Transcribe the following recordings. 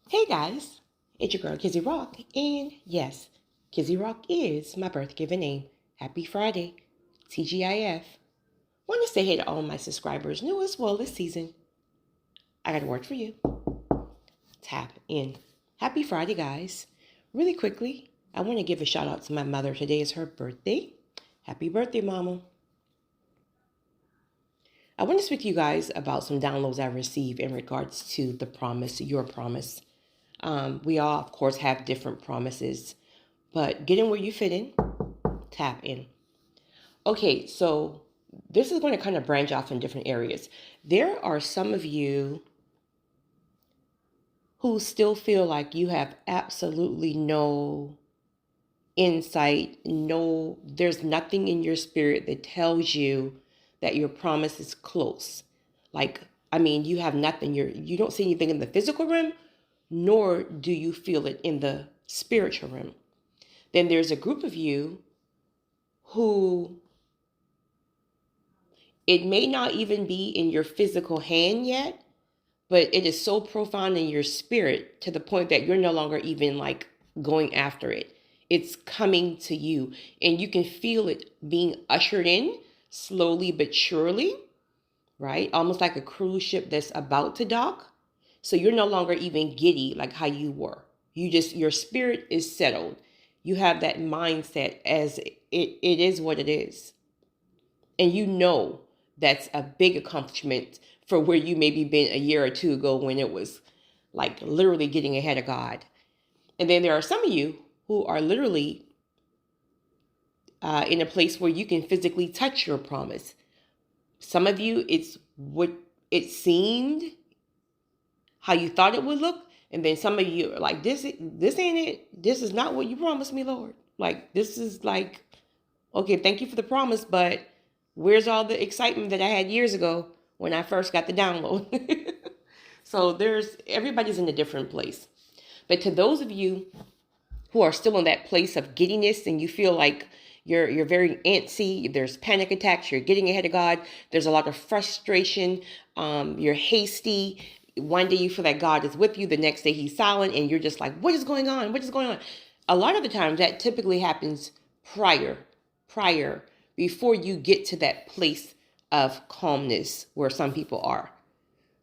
Hey guys, it's your girl Kizzy Rock, and yes, Kizzy Rock is my birth given name. Happy Friday, TGIF. Want to say hey to all my subscribers, new as well this season. I got a word for you. Tap in. Happy Friday, guys. Really quickly, I want to give a shout out to my mother. Today is her birthday. Happy birthday, Mama. I want to speak to you guys about some downloads I received in regards to the promise, your promise. We all, of course, have different promises, but get in where you fit in, tap in. Okay, so this is going to kind of branch off in different areas. There are some of you who still feel like you have absolutely no insight, there's nothing in your spirit that tells you that your promise is close. You have nothing. You don't see anything in the physical realm, nor do you feel it in the spiritual realm. Then there's a group of you who it may not even be in your physical hand yet, but it is so profound in your spirit to the point that you're no longer even like going after it. It's coming to you, and you can feel it being ushered in slowly but surely, right? Almost like a cruise ship that's about to dock. So you're no longer even giddy like how you were. Your spirit is settled. You have that mindset as it is what it is. And you know that's a big accomplishment for where you maybe been a year or two ago when it was like literally getting ahead of God. And then there are some of you who are literally in a place where you can physically touch your promise. Some of you, it's what it seemed, how you thought it would look. And then some of you are like, this ain't it. This is not what you promised me, Lord. Like, this is like, okay, thank you for the promise, but where's all the excitement that I had years ago when I first got the download? So everybody's in a different place. But to those of you who are still in that place of giddiness and you feel like you're very antsy, there's panic attacks, you're getting ahead of God, there's a lot of frustration, you're hasty. One day you feel like God is with you, the next day he's silent, and you're just like, what is going on? What is going on? A lot of the times that typically happens prior, before you get to that place of calmness where some people are.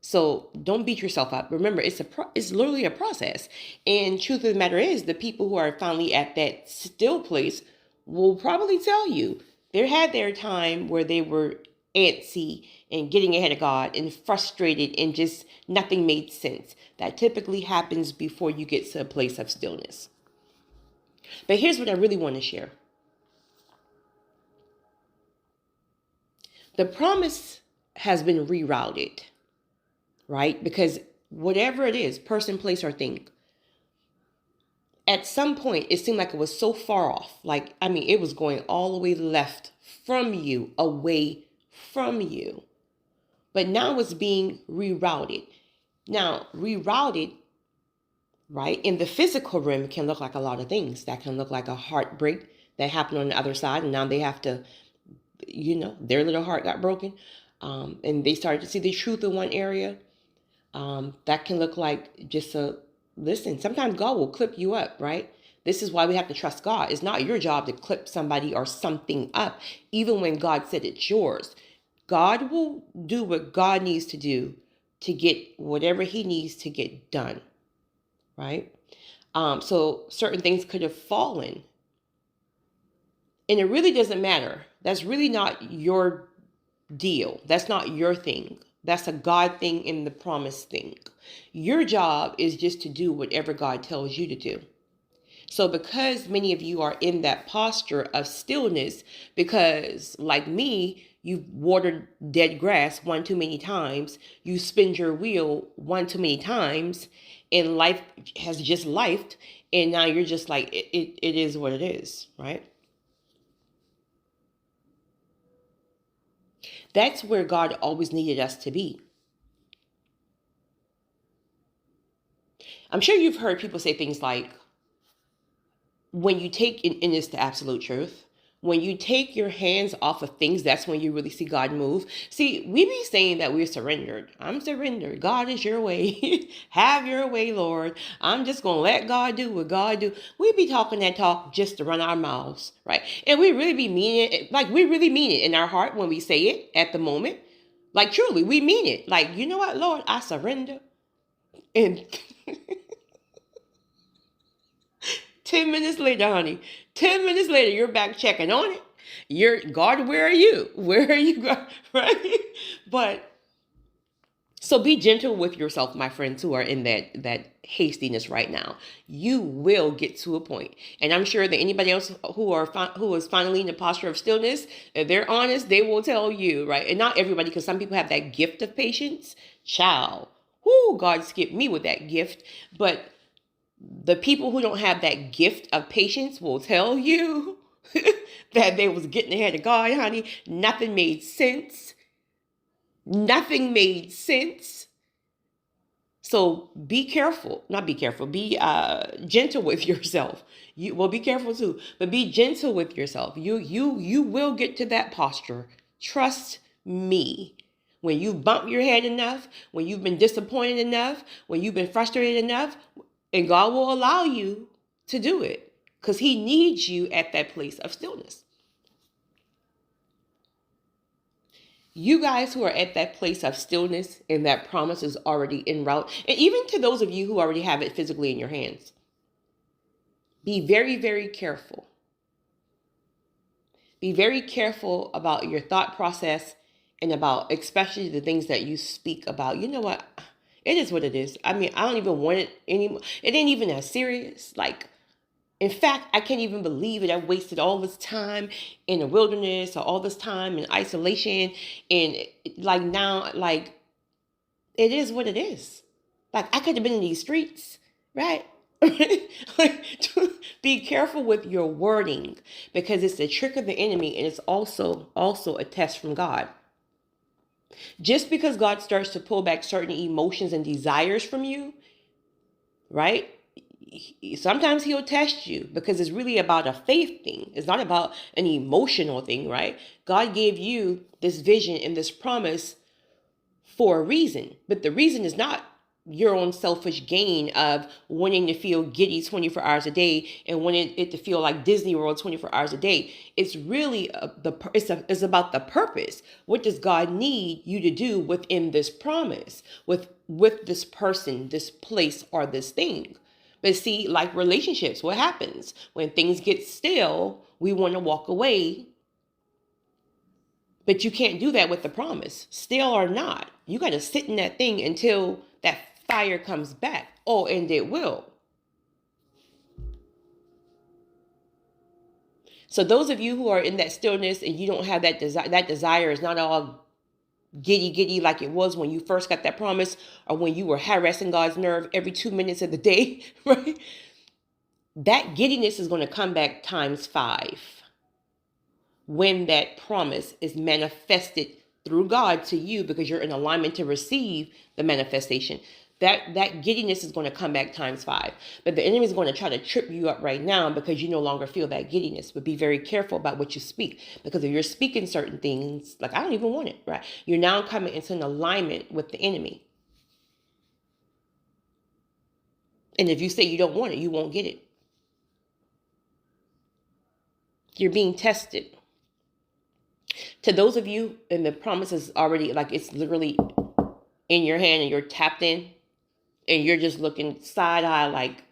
So don't beat yourself up. Remember, it's literally a process. And truth of the matter is, the people who are finally at that still place will probably tell you they had their time where they were antsy and getting ahead of God and frustrated and just nothing made sense. That typically happens before you get to a place of stillness. But here's what I really want to share. The promise has been rerouted, right? Because whatever it is, person, place, or thing, at some point it seemed like it was so far off. It was going all the way left from you, away from you. But now it's being rerouted. Now, rerouted, right, in the physical realm can look like a lot of things. That can look like a heartbreak that happened on the other side, and now they have to, their little heart got broken. And they started to see the truth in one area. That can look like just listen, sometimes God will clip you up, right? This is why we have to trust God. It's not your job to clip somebody or something up, even when God said it's yours. God will do what God needs to do to get whatever he needs to get done, right? So certain things could have fallen. And it really doesn't matter. That's really not your deal. That's not your thing. That's a God thing in the promise thing. Your job is just to do whatever God tells you to do. So because many of you are in that posture of stillness, because like me, you've watered dead grass one too many times, you spin your wheel one too many times, and life has just lifed, and now you're just like, it is what it is, right? That's where God always needed us to be. I'm sure you've heard people say things like, when you take, and it's the absolute truth, when you take your hands off of things, that's when you really see God move. See, we be saying that we're surrendered. I'm surrendered. God is your way. Have your way, Lord. I'm just going to let God do what God do. We be talking that talk just to run our mouths, right? And we really be meaning it. Like, we really mean it in our heart when we say it at the moment. Like, truly, we mean it. Like, you know what, Lord, I surrender. And 10 minutes later, honey, 10 minutes later, you're back checking on it. You're, God, where are you? Where are you going? Right? But so be gentle with yourself, my friends who are in that hastiness right now. You will get to a point. And I'm sure that anybody else who is finally in the posture of stillness, if they're honest, they will tell you, right? And not everybody, because some people have that gift of patience. Child. Whoo, God skipped me with that gift. But the people who don't have that gift of patience will tell you that they was getting ahead of God, honey. Nothing made sense. Nothing made sense. So be careful. Not be careful. Be gentle with yourself. Be careful too, but be gentle with yourself. You will get to that posture. Trust me. When you bump your head enough, when you've been disappointed enough, when you've been frustrated enough, and God will allow you to do it because he needs you at that place of stillness. You guys who are at that place of stillness and that promise is already en route, and even to those of you who already have it physically in your hands, be very, very careful. Be very careful about your thought process and about especially the things that you speak about. You know what? It is what it is. I mean, I don't even want it anymore. It ain't even that serious. Like, in fact, I can't even believe it. I wasted all this time in the wilderness or all this time in isolation. And like now, like, it is what it is. Like, I could have been in these streets, right? Like, be careful with your wording because it's a trick of the enemy and it's also a test from God. Just because God starts to pull back certain emotions and desires from you, right? Sometimes he'll test you because it's really about a faith thing. It's not about an emotional thing, right? God gave you this vision and this promise for a reason, but the reason is not your own selfish gain of wanting to feel giddy 24 hours a day and wanting it to feel like Disney World 24 hours a day. It's really it's about the purpose. What does God need you to do within this promise, with this person, this place, or this thing? But see, like relationships, what happens when things get stale? We want to walk away. But you can't do that with the promise, still or not. You got to sit in that thing until that fire comes back. Oh, and it will. So those of you who are in that stillness and you don't have that desire is not all giddy like it was when you first got that promise or when you were harassing God's nerve every 2 minutes of the day, right? That giddiness is going to come back times 5 when that promise is manifested through God to you because you're in alignment to receive the manifestation. That giddiness is going to come back times 5. But the enemy is going to try to trip you up right now because you no longer feel that giddiness. But be very careful about what you speak. Because if you're speaking certain things, like I don't even want it, right? You're now coming into an alignment with the enemy. And if you say you don't want it, you won't get it. You're being tested. To those of you, and the promise is already, like it's literally in your hand and you're tapped in, and you're just looking side eye like,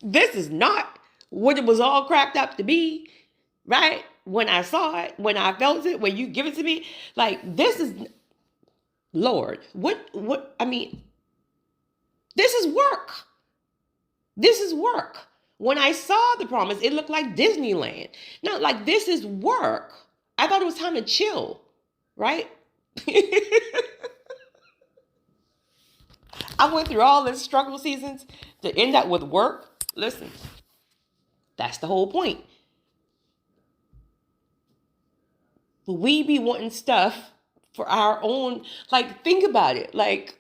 this is not what it was all cracked up to be, right? When I saw it, when I felt it, when you give it to me, like this is, Lord, what, I mean, this is work. This is work. When I saw the promise, it looked like Disneyland. No, like this is work. I thought it was time to chill, right? I went through all this struggle seasons to end up with work. Listen, that's the whole point. We be wanting stuff for our own, like, think about it. Like,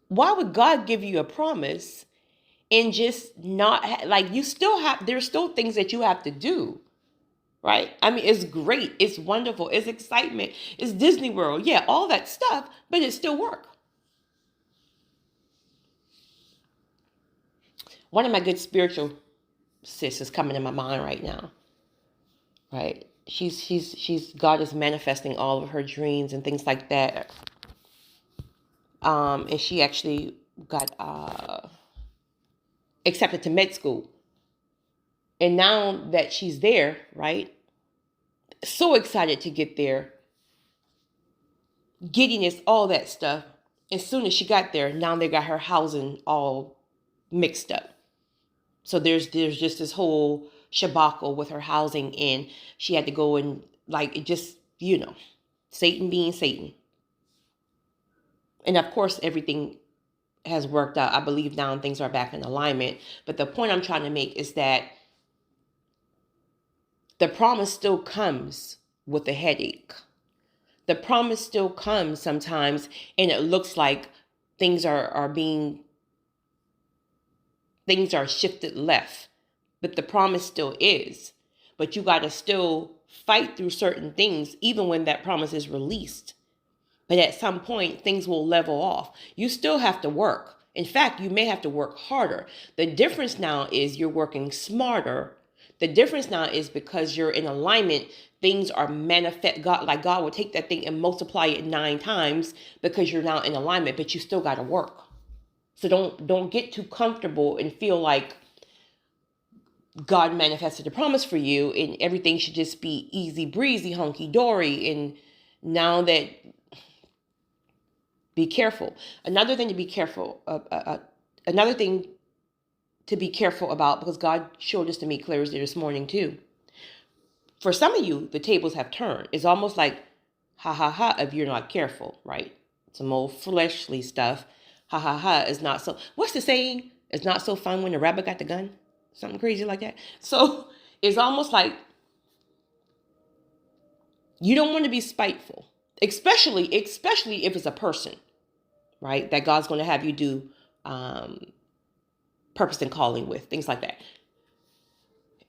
why would God give you a promise and just not like you still have, there's still things that you have to do, right? I mean, it's great, it's wonderful, it's excitement, it's Disney World, yeah, all that stuff, but it's still work. One of my good spiritual sis is coming in my mind right now, right? She's God is manifesting all of her dreams and things like that. And she actually got accepted to med school. And now that she's there, right? So excited to get there. Giddiness, all that stuff. As soon as she got there, now they got her housing all mixed up. So there's just this whole shabacle with her housing, and she had to go and like it just, Satan being Satan. And of course, everything has worked out. I believe now things are back in alignment. But the point I'm trying to make is that the promise still comes with a headache. The promise still comes sometimes, and it looks like things are shifted left. But the promise still is. But you got to still fight through certain things, even when that promise is released. But at some point, things will level off. You still have to work. In fact, you may have to work harder. The difference now is you're working smarter. The difference now is because you're in alignment, things are manifest. God will take that thing and multiply it 9 times because you're now in alignment, but you still got to work. So don't get too comfortable and feel like God manifested a promise for you and everything should just be easy breezy, hunky dory. And now that, be careful. Another thing to be careful about, because God showed this to me clear as day this morning too. For some of you, the tables have turned. It's almost like, ha ha ha, if you're not careful, right? Some old fleshly stuff. Ha ha ha is not so. What's the saying? It's not so fun when the rabbit got the gun. Something crazy like that. So it's almost like you don't want to be spiteful, especially if it's a person, right? That God's going to have you do purpose and calling with, things like that.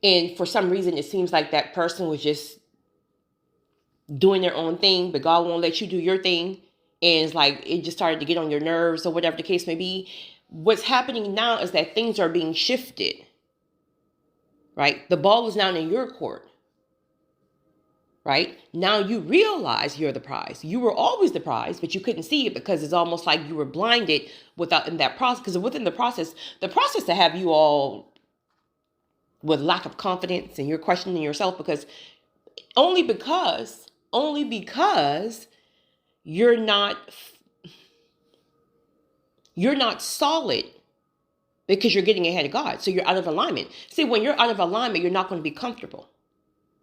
And for some reason, it seems like that person was just doing their own thing, but God won't let you do your thing. And it's like it just started to get on your nerves or whatever the case may be. What's happening now is that things are being shifted, right? The ball is now in your court, right? Now you realize you're the prize. You were always the prize, but you couldn't see it because it's almost like you were blinded in that process. Because within the process to have you all with lack of confidence and you're questioning yourself only because you're not solid, because you're getting ahead of God. So you're out of alignment. See, when you're out of alignment, you're not going to be comfortable.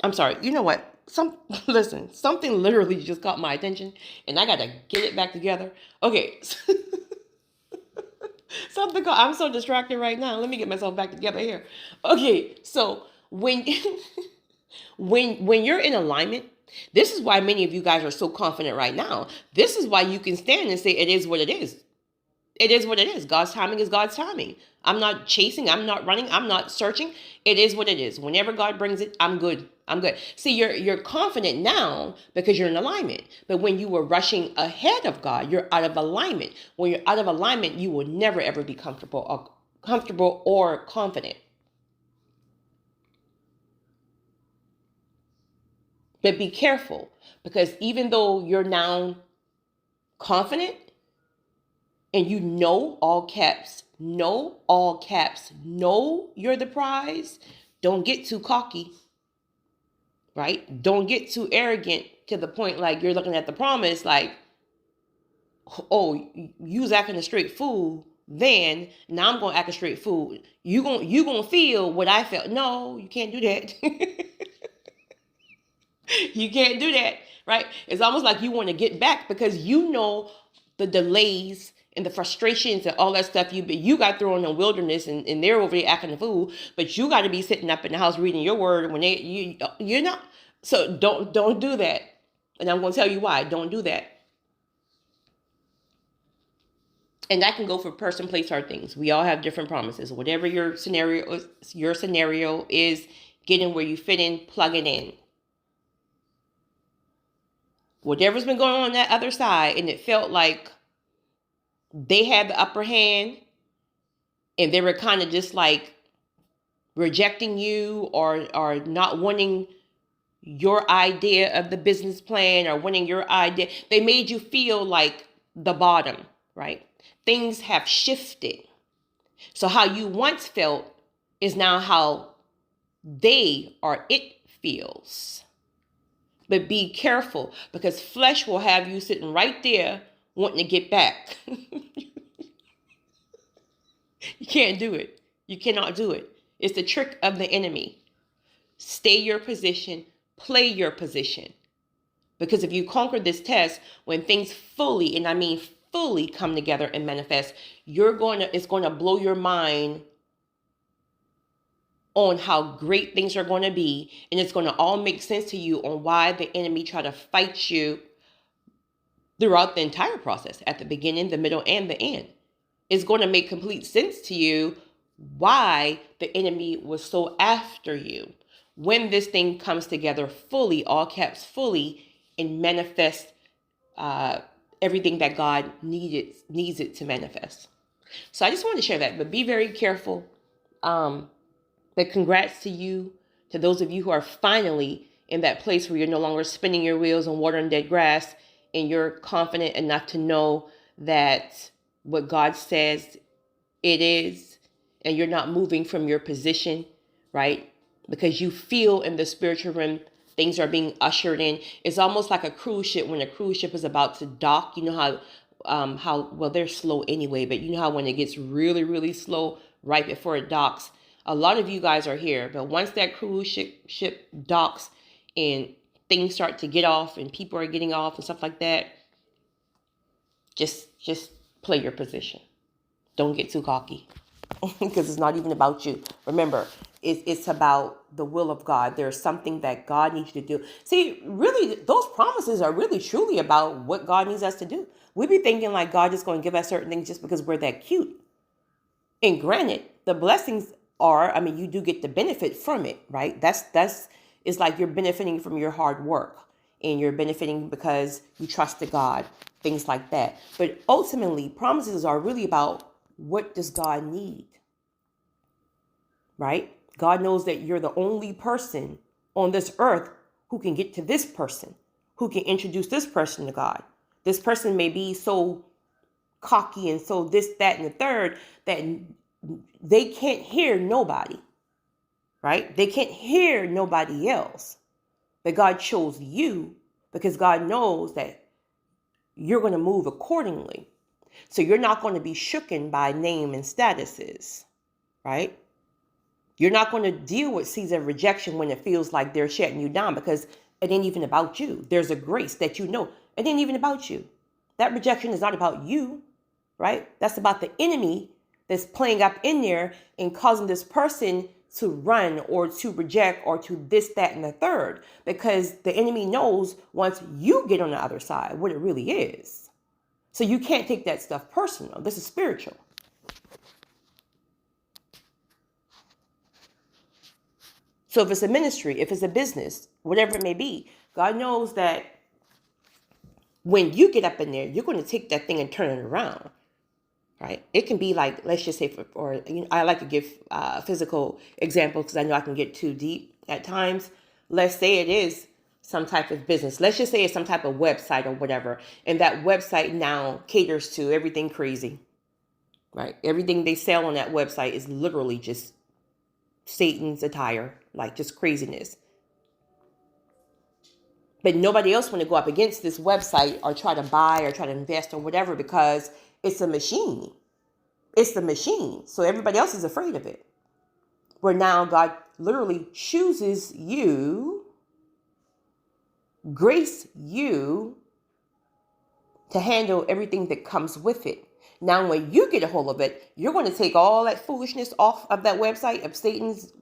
I'm sorry. You know what? Something literally just caught my attention and I got to get it back together. Okay. I'm so distracted right now. Let me get myself back together here. Okay. So when you're in alignment, this is why many of you guys are so confident right now. This is why you can stand and say, it is what it is. It is what it is. God's timing is God's timing. I'm not chasing. I'm not running. I'm not searching. It is what it is. Whenever God brings it, I'm good. I'm good. See, you're confident now because you're in alignment. But when you were rushing ahead of God, you're out of alignment. When you're out of alignment, you will never ever be comfortable or confident. But be careful, because even though you're now confident, and you know, all caps, know you're the prize, don't get too cocky, right? Don't get too arrogant to the point like you're looking at the promise like, oh, you was acting a straight fool, then now I'm going to act a straight fool. You gonna feel what I felt. No, you can't do that. You can't do that, right? It's almost like you want to get back because you know the delays and the frustrations and all that stuff you got thrown in the wilderness and they're over there acting a fool, but you got to be sitting up in the house reading your word when you're not. So don't do that. And I'm going to tell you why. Don't do that. And that can go for person, place, or things. We all have different promises. Whatever your scenario is, get in where you fit in, plug it in. Whatever's been going on that other side, and it felt like they had the upper hand, and they were kind of just like rejecting you or not wanting your idea of the business plan or wanting your idea. They made you feel like the bottom, right? Things have shifted. So how you once felt is now how they or it feels. But be careful, because flesh will have you sitting right there wanting to get back. You can't do it. You cannot do it. It's the trick of the enemy. Stay your position, play your position. Because if you conquer this test, when things fully, and I mean fully, come together and manifest, it's going to blow your mind on how great things are going to be, and it's going to all make sense to you on why the enemy tried to fight you throughout the entire process, at the beginning, the middle, and the end. It's going to make complete sense to you why the enemy was so after you. When this thing comes together fully, all caps fully, and manifest everything that God needs it to manifest. So I just wanted to share that, but be very careful. But congrats to you, to those of you who are finally in that place where you're no longer spinning your wheels and watering dead grass, and you're confident enough to know that what God says it is, and you're not moving from your position, right? Because you feel in the spiritual realm, things are being ushered in. It's almost like a cruise ship. When a cruise ship is about to dock, you know how well, they're slow anyway, but you know how when it gets really, really slow right before it docks. A lot of you guys are here, but once that cruise ship docks and things start to get off and people are getting off and stuff like that, just play your position. Don't get too cocky, because it's not even about you. Remember, it's about the will of God. There's something that God needs you to do. See, really, those promises are really truly about what God needs us to do. We be thinking like God is going to give us certain things just because we're that cute. And granted, the blessings are, I mean, you do get the benefit from it, right? It's like you're benefiting from your hard work, and you're benefiting because you trusted God, things like that. But ultimately, promises are really about, what does God need, right? God knows that you're the only person on this earth who can get to this person, who can introduce this person to God. This person may be so cocky and so this, that, and the third that they can't hear nobody, right? They can't hear nobody else. But God chose you because God knows that you're going to move accordingly. So you're not going to be shooken by name and statuses, right? You're not going to deal with seeds of rejection when it feels like they're shutting you down, because it ain't even about you. There's a grace that you know. It ain't even about you. That rejection is not about you, right? That's about the enemy that's playing up in there and causing this person to run or to reject or to this, that, and the third, because the enemy knows once you get on the other side what it really is. So you can't take that stuff personal. This is spiritual. So if it's a ministry, if it's a business, whatever it may be, God knows that when you get up in there, you're going to take that thing and turn it around, right? It can be like, let's just say, I like to give physical examples because I know I can get too deep at times. Let's say it is some type of business. Let's just say it's some type of website or whatever. And that website now caters to everything crazy, right? Everything they sell on that website is literally just Satan's attire, like just craziness. But nobody else want to go up against this website or try to buy or try to invest or whatever, because it's a machine. It's the machine. So everybody else is afraid of it. Where now God literally chooses you, grace you to handle everything that comes with it. Now, when you get a hold of it, you're going to take all that foolishness off of that website of Satan's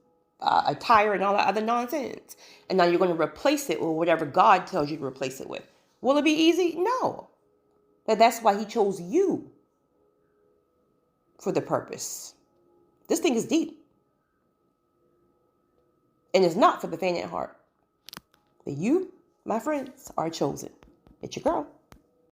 attire and all that other nonsense. And now you're going to replace it with whatever God tells you to replace it with. Will it be easy? No. But that's why he chose you. for the purpose. This thing is deep. And it's not for the faint at heart. But you, my friends, are chosen. It's your girl.